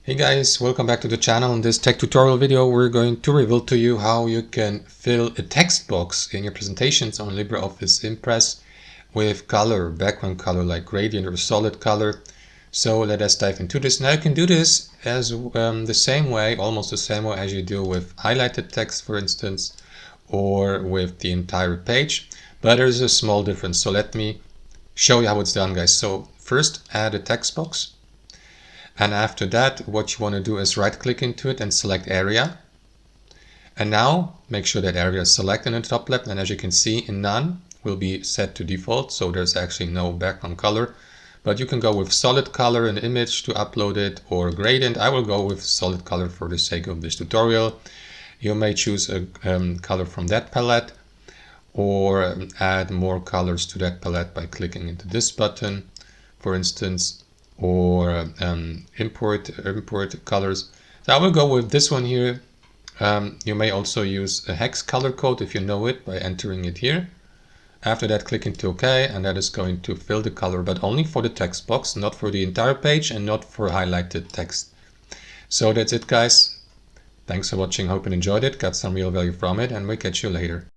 Hey guys, welcome back to the channel. In this tech tutorial video, we're going to reveal to you how you can fill a text box in your presentations on LibreOffice Impress with color, background color like gradient or solid color. So let us dive into this. Now you can do this as the same way, almost the same way as you do with highlighted text, for instance, or with the entire page. But there's a small difference. So let me show you how it's done, guys. So first add a text box. And after that, what you want to do is right click into it and select area. And now make sure that area is selected in the top left. And as you can see, in none will be set to default. So there's actually no background color, but you can go with solid color in the image to upload it, or gradient. I will go with solid color for the sake of this tutorial. You may choose a color from that palette, or add more colors to that palette by clicking into this button, for instance, or import colors. So I will go with this one here. You may also use a hex color code if you know it by entering it here. After that, click into OK, and that is going to fill the color, but only for the text box, not for the entire page and not for highlighted text. So that's it, guys. Thanks for watching. Hope you enjoyed it, got some real value from it, and we'll catch you later.